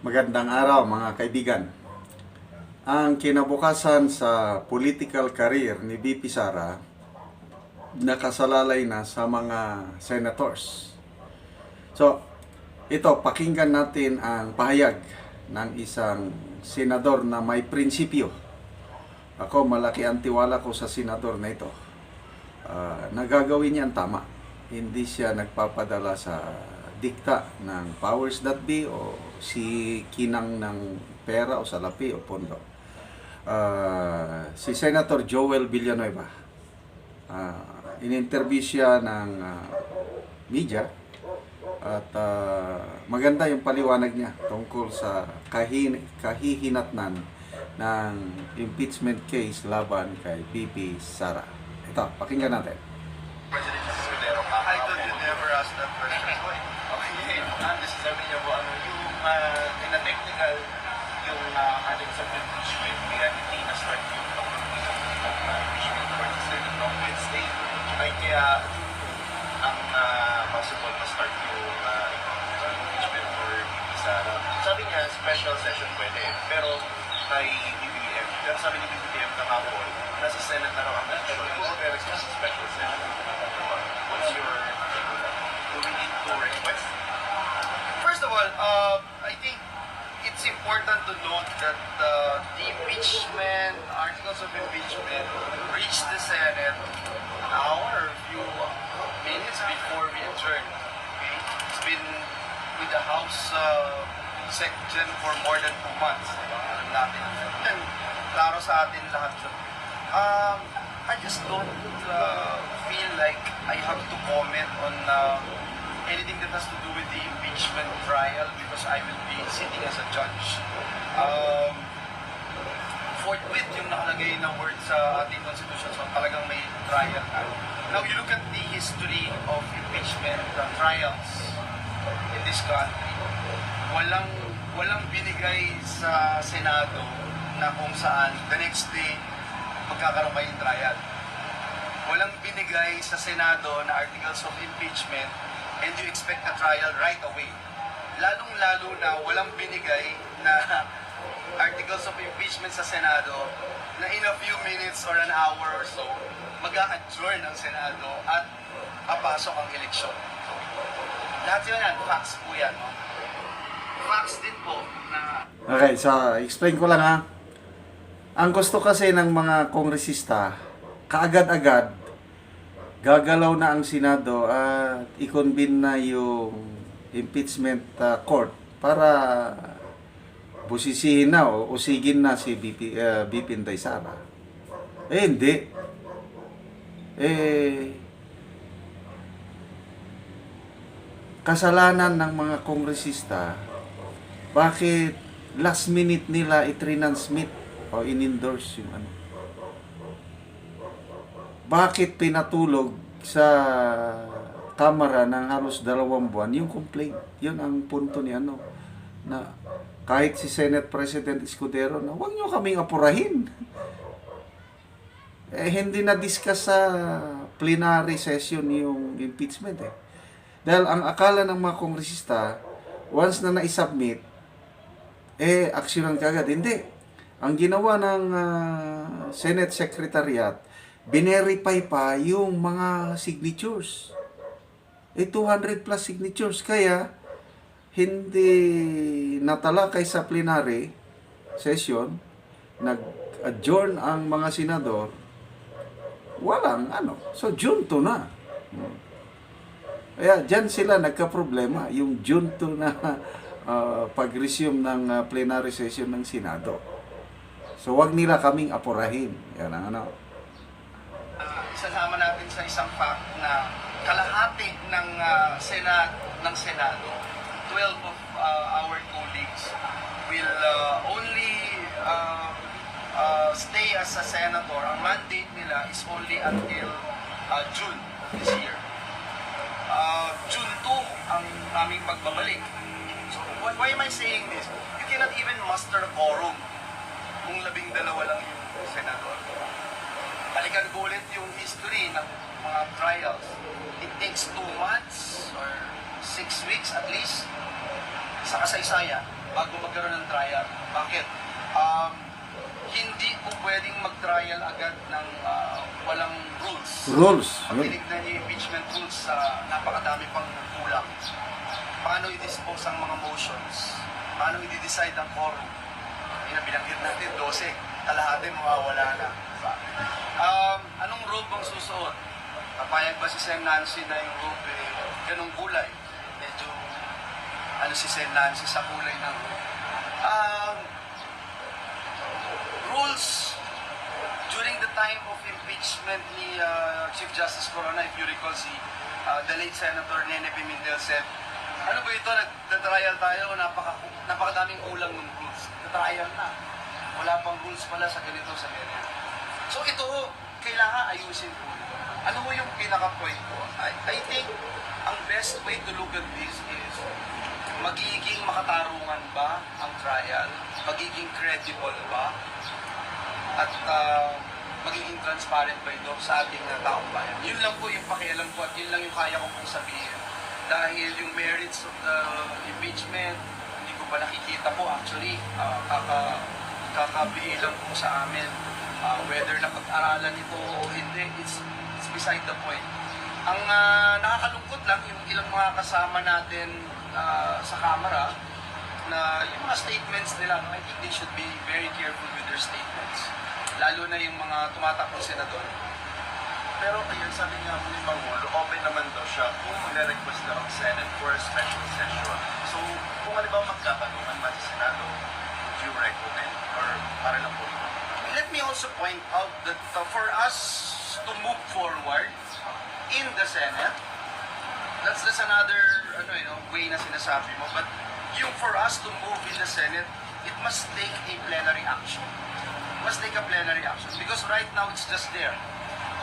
Magandang araw mga kaibigan. Ang kinabukasan sa political career ni VP Sara nakasalalay na sa mga senators. So, ito, pakinggan natin ang pahayag ng isang senador na may prinsipyo. Ako, malaki ang tiwala ko sa senador na ito. Nagagawin niya ang tama. Hindi siya nagpapadala sa dikta ng powers that be o si kinang ng pera o salapi o pondo. Si Senator Joel Villanueva, in-interview siya ng media at maganda yung paliwanag niya tungkol sa kahihinatnan ng impeachment case laban kay VP Sara. Ito, pakinggan natin. I thought you never asked that question. Okay, sabi niya po, in a technical, yung ating sa impeachment, kaya hindi na-start yung impeachment for the Senate on Wednesday. Ay kaya ang possible na-start yung impeachment for VP Sara. Sabi niya, special session pwede, pero kay BBM. Pero sabi ni BBM kahapon, nasa Senate na raw ang action. Pero it's just a special session. What's your take on that? Do we need to request? First of all, I think it's important to note that the impeachment, articles of impeachment, reached the Senate an hour or a few minutes before we adjourned. Okay? It's been with the House section for more than 2 months. Natin. And klaro sa atin lahat. I just don't feel like I have to comment on anything that has to do with the impeachment trial because I will be sitting as a judge. Forthwith yung nakalagay na word sa ating constitution, so talagang may trial na. Now you look at the history of impeachment trials in this country. Walang binigay sa Senado na kung saan the next day magkakaroon kayong trial. Walang binigay sa Senado na articles of impeachment and you expect a trial right away. Lalong-lalo na walang binigay na articles of impeachment sa Senado na in a few minutes or an hour or so, mag-a-adjourn ang Senado at papasok ang eleksyon. Lahat yun yan, facts po yan. No? Facts din po na... Okay, so explain ko lang ha. Ang gusto kasi ng mga kongresista, kaagad-agad, gagalaw na ang Senado at i-convene na yung impeachment court para busisihin na o usigin na si VP Inday Sara. Hindi. Kasalanan ng mga kongresista, bakit last minute nila i-transmit o in-endorse yung ano? Bakit pinatulog sa Kamara ng halos 2 buwan yung complaint? Yun ang punto ni ano, na kahit si Senate President Escudero na huwag nyo kaming apurahin. Hindi na-discuss sa plenary session yung impeachment Dahil ang akala ng mga kongresista, once na na-submit, aksyonan kagad. Hindi. Ang ginawa ng Senate Secretariat, binerify pa yung mga signatures. 200 plus signatures. Kaya, hindi natalakay sa plenary session, nag-adjourn ang mga senador, walang ano. So, June 2 na. Kaya, dyan sila nagka-problema. Yung June 2 na pag-resume ng plenary session ng Senado. So, wag nila kaming apurahin. Yan ang ano. Isasama natin sa isang fact na kalahati ng Senado, 12 of our colleagues will only stay as a senator. Ang mandate nila is only until June this year. June 2 ang aming pagbabalik. So, why am I saying this? You cannot even muster a quorum kung 12 lang yung senador. Balikan ko ulit yung history ng mga trials. It takes 2 months or 6 weeks at least sa kasaysayan bago magkaroon ng trial. Bakit? Hindi po pwedeng mag-trial agad ng walang rules. Rules. Pag Yun. tinignan niyo yung impeachment rules, napakadami pang kulang. Paano i-dispose ang mga motions? Paano i-decide ang quorum? Yung binanggit natin, 12. Kalahati mawawala na. Diba? Anong robe ang susuot? Papayag ba si Sen. Nancy na yung robe ganong kulay? Medyo si Sen. Nancy sa kulay ng robe. Rules during the time of impeachment ni Chief Justice Corona, if you recall, the late Senator Nene Pimentel said, ano ba ito, nag-trial tayo, napakadaming kulang ng rules. Nag-trial na. Wala pang rules pala sa ganito, sa ganyan. So ito, kailangan ayusin po. Ano mo yung pinaka-point ko? I think ang best way to look at this is magiging makatarungan ba ang trial? Magiging credible ba? At magiging transparent ba ito sa ating taong bayan? Yun lang po yung pakialam ko at yun lang yung kaya ko pong sabihin. Dahil yung merits of the impeachment, hindi ko pa nakikita po actually. Kakabilang po sa amin. Whether napag-aralan ito o hindi, it's beside the point. Ang nakakalungkot lang yung ilang mga kasama natin sa Kamara na yung mga statements nila, I think they should be very careful with their statements. Lalo na yung mga tumatakbong senador. Pero ayun, sabi nga po ni Pangulo, open naman daw siya kung mag-request na ang Senate for a special session. So, kung halimbawa magkatanungan man sa Senado, would you recommend or para lang po? Let me also point out that for us to move forward in the Senate, that's another way na sinasabi mo. But yung for us to move in the Senate, it must take a plenary action. It must take a plenary action because right now it's just there.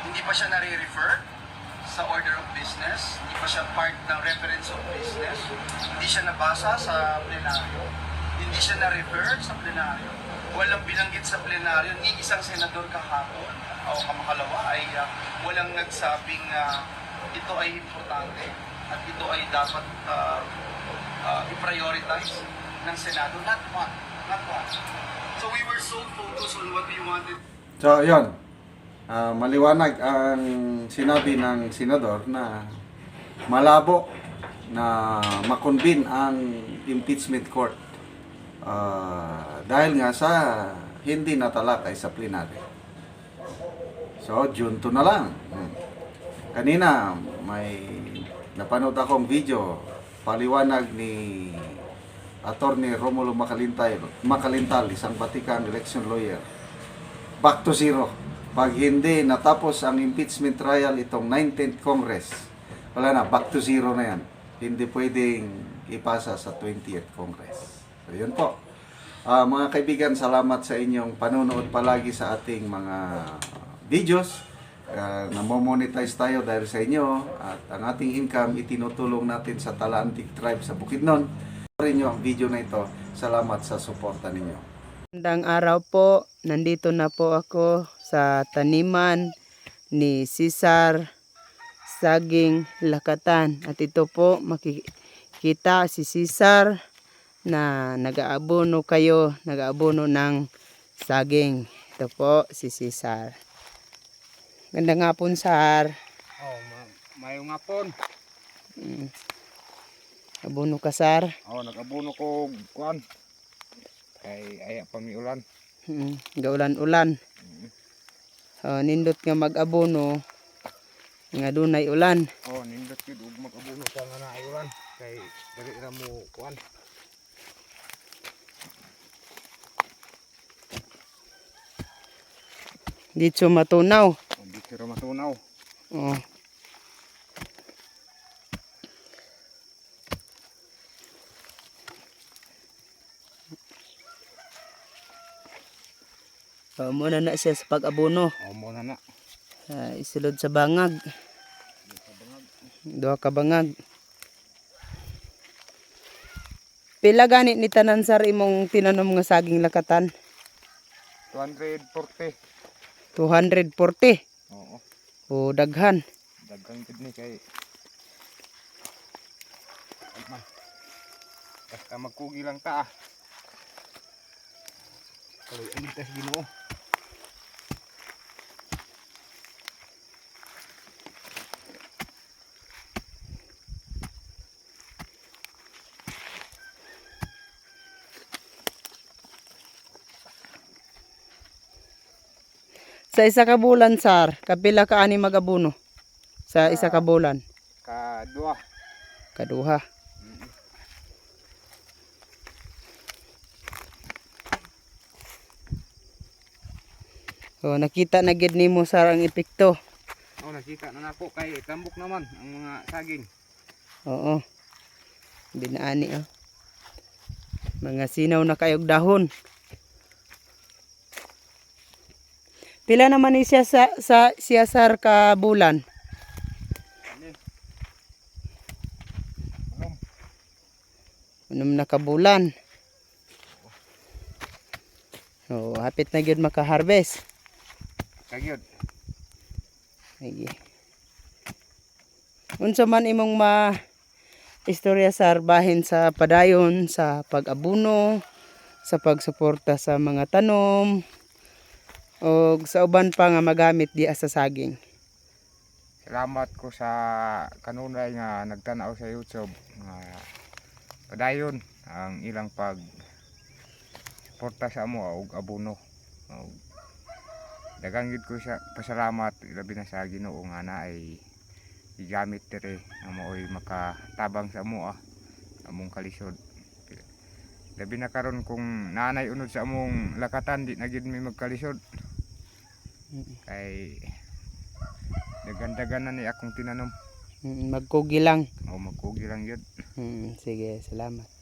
Hindi pa siya nare-refer sa order of business, hindi pa siya part ng reference of business, hindi siya nabasa sa plenaryo, hindi siya na-refer sa plenaryo, walang binanggit sa plenaryo, ni isang senador kahapon o kamakalawa ay walang nagsabing ito ay importante at ito ay dapat i-prioritize ng Senado. Not one. Not one. So we were so focused on what we wanted. So, yun. Maliwanag ang sinabi ng senador na malabo na makonvene ang impeachment court dahil nga sa hindi natalakay sa plenary. So, June 2 na lang. Kanina, may napanood akong video, paliwanag ni Attorney Romulo Macalintal, isang Batikang election lawyer. Back to zero. Pag hindi natapos ang impeachment trial itong 19th Congress, wala na, back to zero na yan. Hindi pwedeng ipasa sa 20th Congress. So, yun po. Mga kaibigan, salamat sa inyong panonood palagi sa ating mga videos. Namo-monetize tayo dahil sa inyo at ang ating income itinutulong natin sa Talantic Tribe sa Bukidnon. Rin nyo ang video na ito. Salamat sa suporta ninyo. Magandang araw po. Nandito na po ako sa taniman ni Cesar Saging Lakatan. At ito po makikita si Cesar na nag-aabono nag-aabono ng saging. Ito po si Cesar. Ganda nga po, Sar. Oh, mayong ngapon. Abono ka, Sar. Oh, nag-abono ko kuan. Kay aya pa mi ulan. Gaulan-ulan. Nindot nga mag-abono nga dunay ulan. Oh, nindot gid ug mag-abono sa nga naay ulan. Kay dali ra mo kuan. Dito matunaw. Dito ra matunaw. Oh. Muna na siya sa pag-abono. Oh, mo na na. Isulod sa bangag. Duha ka bangag. Pila ganit ni tanan, Sar, imong tinanom nga saging lakatan? 240. 240. Oo. O daghan. Daghang gid ni kay ay man. Basta magkugi lang ta. Anitas Ginoo. Sa isa ka bulan, sir, kapila ka ani magabuno? Sa isa ka bulan? Kadua. Kaduha. Oh, nakita na gid nimo sir ang epekto. Oh, nakita na nako kay tambok naman ang mga saging. Oo. Binaani oh. Mga sinaw na kayog dahon. Pila naman ni siya siya sir ka bulan? Ani. Unom na ka bulan. Oh, hapit na gyud maka-harvest. Kagyod. Sige. Unsa man imong istorya sir bahin sa padayon, sa pag-abuno, sa pagsuporta sa mga tanom, o sa uban pa nga magamit di sa saging. Salamat ko sa kanunay nga nagtanaw sa YouTube nga padayon ang ilang pag suporta sa amo og abono. Daghang gid ko sa pasalamat labi na sa Ginoo nga naay igamit diri nga maoy makatabang sa amo among kalisod. Labi na karon kung nanay unod sa among lakatan di na gid mi magkalisod. Kay dagan-dagan na ni akong tinanom. Magkugi lang. O magkugi lang yun. Sige, salamat.